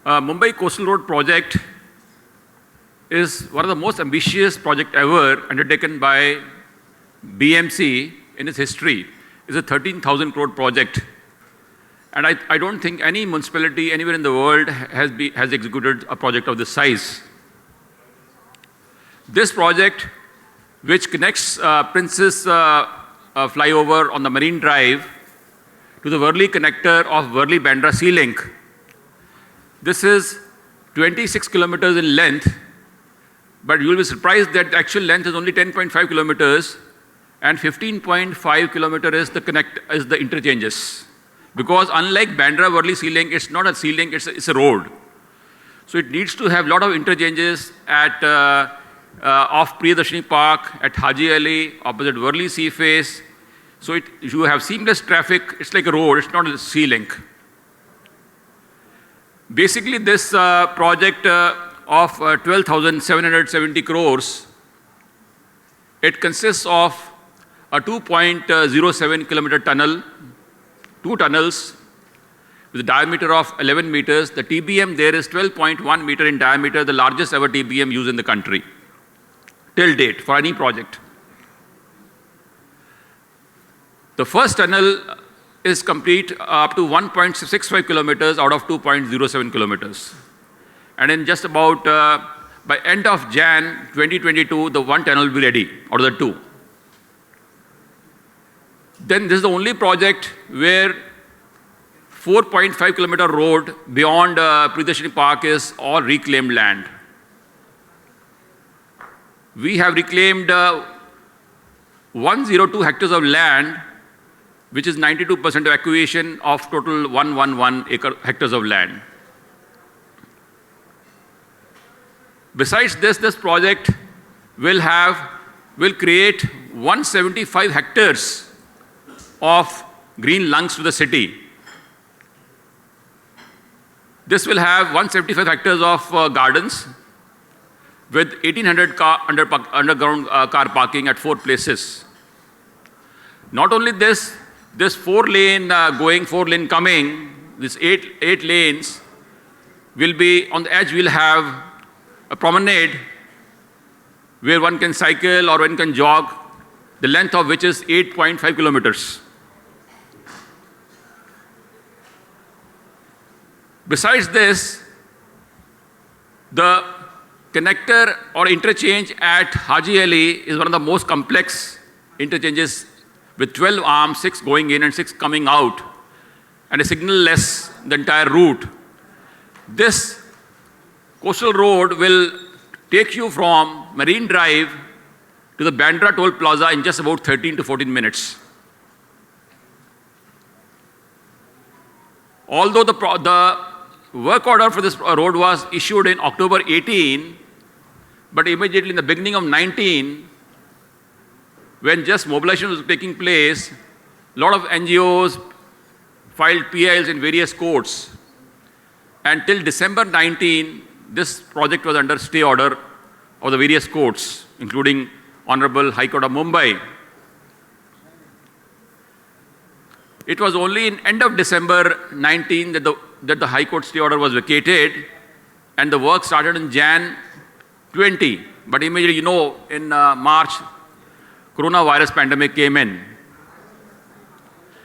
Mumbai Coastal Road project is one of the most ambitious projects ever undertaken by BMC in its history. It's a 13,000 crore project. And I don't think any municipality anywhere in the world has executed a project of this size. This project, which connects Princess flyover on the Marine Drive to the Worli connector of Worli-Bandra Sea Link. This is 26 kilometers in length, but you will be surprised that the actual length is only 10.5 kilometers and 15.5 kilometers is the interchanges. Because unlike Bandra-Worli Sea Link, it's not a sea link, it's a road. So it needs to have a lot of interchanges at off Priyadarshini Park, at Haji Ali, opposite Worli Sea Face. So you have seamless traffic. It's like a road, it's not a sea link. Basically, this project of 12,770 crores, it consists of a 2.07 kilometer tunnel, 2 tunnels with a diameter of 11 meters. The TBM there is 12.1 meter in diameter, the largest ever TBM used in the country till date for any project. The first tunnel is complete up to 1.65 kilometers out of 2.07 kilometers. And in just about, by end of Jan 2022, the one tunnel will be ready out of the 2. Then this is the only project where 4.5 kilometer road beyond Priyadarshini Park is all reclaimed land. We have reclaimed 102 hectares of land, which is 92% evacuation of total 111 hectares of land. Besides this, this project will create 175 hectares of green lungs to the city. This will have 175 hectares of gardens with 1,800 underground car parking at 4 places. Not only this, this 4-lane going, 4-lane coming, this 8 lanes will be on the edge. We'll have a promenade where one can cycle or one can jog, the length of which is 8.5 kilometers. Besides this, the connector or interchange at Haji Ali is one of the most complex interchanges with 12 arms, 6 going in and 6 coming out, and a signal-less the entire route. This coastal road will take you from Marine Drive to the Bandra Toll Plaza in just about 13 to 14 minutes. Although the work order for this road was issued in October 18, but immediately in the beginning of 19, when just mobilization was taking place, a lot of NGOs filed PILs in various courts. And till December 19, this project was under stay order of the various courts, including Honorable High Court of Mumbai. It was only in end of December 19 that the High Court stay order was vacated, and the work started in Jan 20. But immediately, in March, coronavirus pandemic came in.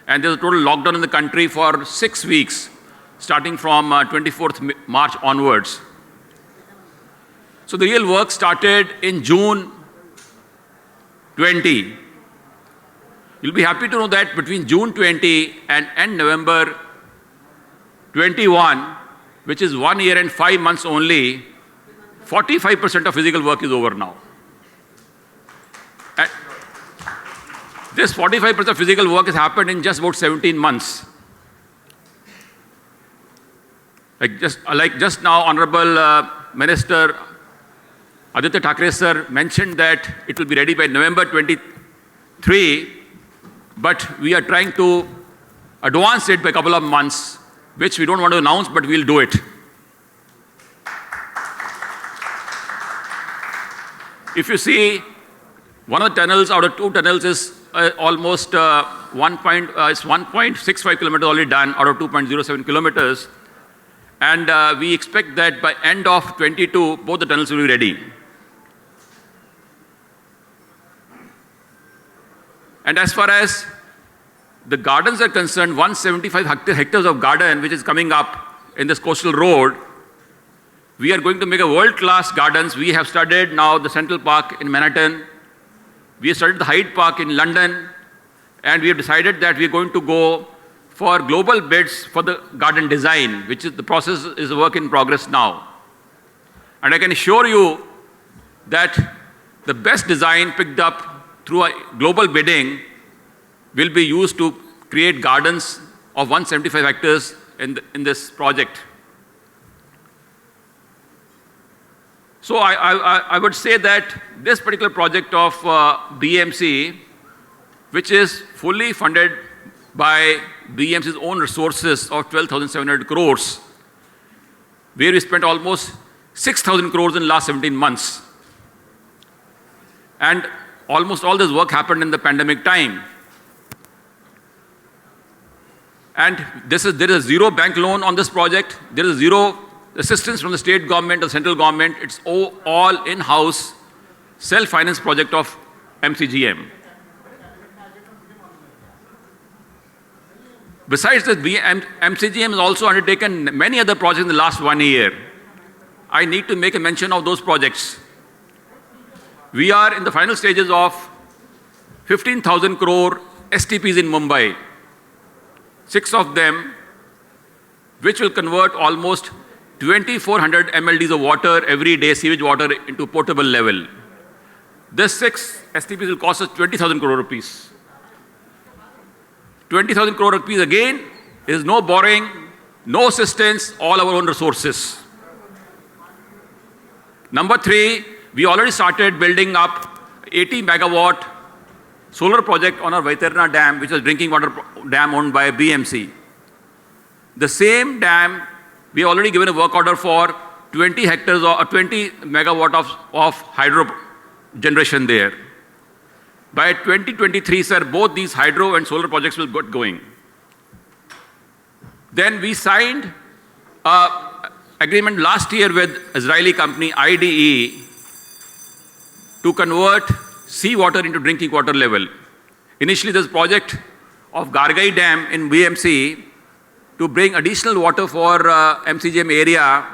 And there was a total lockdown in the country for 6 weeks, starting from 24th March onwards. So the real work started in June 20. You'll be happy to know that between June 20 and end November 21, which is 1 year and 5 months only, 45% of physical work is over now. And this 45% physical work has happened in just about 17 months. Like just now, Honorable Minister Aditya Thackeray sir mentioned that it will be ready by November 23, but we are trying to advance it by a couple of months, which we don't want to announce, but we'll do it. If you see, one of the tunnels out of 2 tunnels is almost 1.65 kilometers already done out of 2.07 kilometers. And we expect that by end of 22, both the tunnels will be ready. And as far as the gardens are concerned, 175 hectares of garden which is coming up in this coastal road, we are going to make a world-class gardens. We have studied now the Central Park in Manhattan. We have studied the Hyde Park in London. And we have decided that we are going to go for global bids for the garden design, which is the process is a work in progress now. And I can assure you that the best design picked up through a global bidding will be used to create gardens of 175 hectares in this project. So I would say that this particular project of BMC, which is fully funded by BMC's own resources of 12,700 crores, where we spent almost 6,000 crores in the last 17 months. And almost all this work happened in the pandemic time. And there is a zero bank loan on this project. There is zero assistance from the state government or central government. It's all in-house, self-financed project of MCGM. Besides this, MCGM has also undertaken many other projects in the last 1 year. I need to make a mention of those projects. We are in the final stages of 15,000 crore STPs in Mumbai. 6 of them, which will convert almost 2,400 MLDs of water every day, sewage water, into potable level. This 6 STPs will cost us 20,000 crore rupees. 20,000 crore rupees again is no borrowing, no assistance, all our own resources. Number 3, we already started building up 80 megawatt solar project on our Vaiterna Dam, which is a drinking water dam owned by BMC. The same dam, we have already given a work order for 20 hectares or 20 megawatt of hydro generation there. By 2023, sir, both these hydro and solar projects will get going. Then we signed an agreement last year with Israeli company IDE to convert seawater into drinking water level. Initially, this project of Gargai Dam in BMC to bring additional water for MCGM area,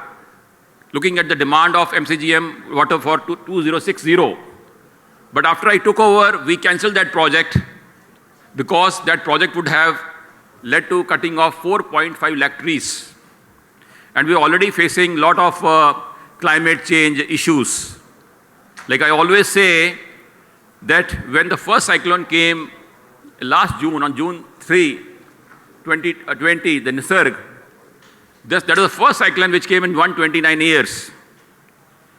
looking at the demand of MCGM water for 2060. But after I took over, we cancelled that project because that project would have led to cutting off 4.5 lakh trees. And we're already facing a lot of climate change issues. Like I always say, that when the first cyclone came last June, on June 3, 2020, the Nisarg, that was the first cyclone which came in 129 years.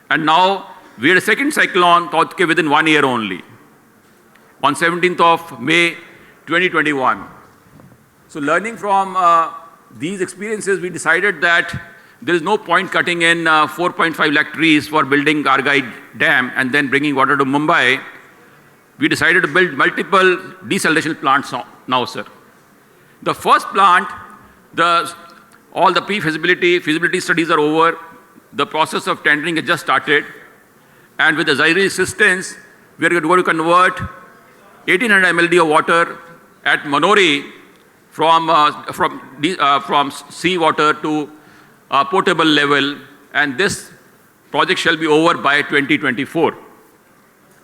And now we had a second cyclone, Tauktae, within 1 year only, on 17th of May, 2021. So learning from these experiences, we decided that there is no point cutting in 4.5 lakh trees for building Gargai Dam and then bringing water to Mumbai. We decided to build multiple desalination plants now, sir. The first plant, all the feasibility studies are over. The process of tendering has just started. And with Israeli assistance, we are going to convert 1,800 MLD of water at Manori from seawater to potable level. And this project shall be over by 2024.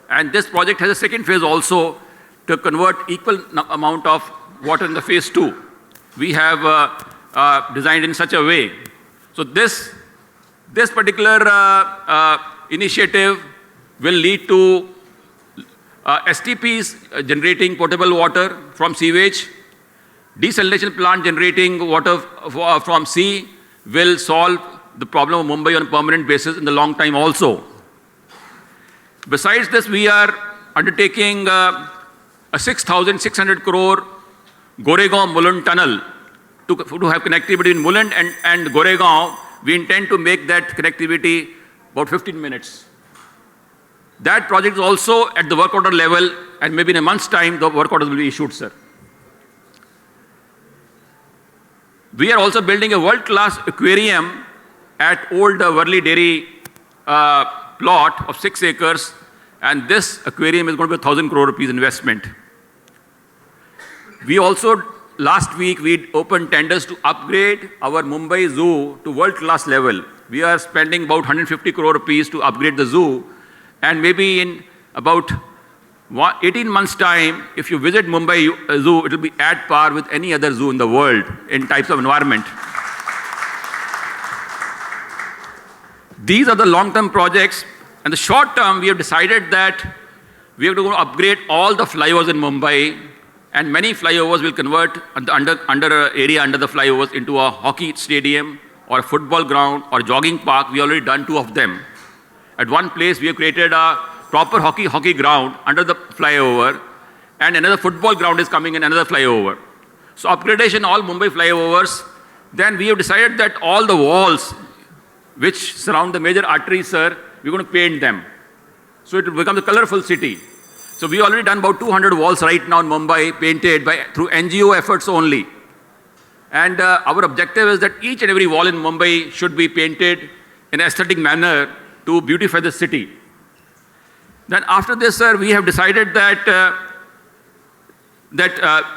And this project has a second phase also to convert equal amount of water in the phase 2. We have designed in such a way. So this particular initiative will lead to STPs generating potable water from sewage. Desalination plant generating water from sea will solve the problem of Mumbai on a permanent basis in the long time also. Besides this, we are undertaking a 6,600 crore Goregaon-Mulund tunnel to have connectivity between Mulund and Goregaon. We intend to make that connectivity about 15 minutes. That project is also at the work order level, and maybe in a month's time, the work orders will be issued, sir. We are also building a world-class aquarium at Old Worli Dairy plot of 6 acres, and this aquarium is going to be 1,000 crore rupees investment. We also, last week, we opened tenders to upgrade our Mumbai Zoo to world-class level. We are spending about 150 crore rupees to upgrade the zoo, and maybe in about 18 months' time, if you visit Mumbai Zoo, it will be at par with any other zoo in the world in types of environment. These are the long-term projects. And the short term, we have decided that we have to go upgrade all the flyovers in Mumbai, and many flyovers will convert under area under the flyovers into a hockey stadium or a football ground or jogging park. We already done 2 of them. At one place, we have created a proper hockey ground under the flyover, and another football ground is coming in another flyover. So upgradation all Mumbai flyovers. Then we have decided that all the walls which surround the major arteries, sir, we're going to paint them. So it will become a colorful city. So we already done about 200 walls right now in Mumbai, painted through NGO efforts only. And our objective is that each and every wall in Mumbai should be painted in an aesthetic manner to beautify the city. Then after this, sir, we have decided that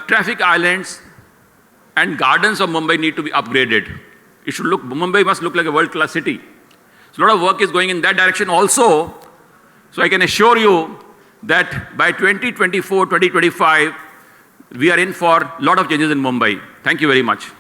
traffic islands and gardens of Mumbai need to be upgraded. Mumbai must look like a world-class city. So a lot of work is going in that direction also. So I can assure you that by 2024, 2025, we are in for a lot of changes in Mumbai. Thank you very much.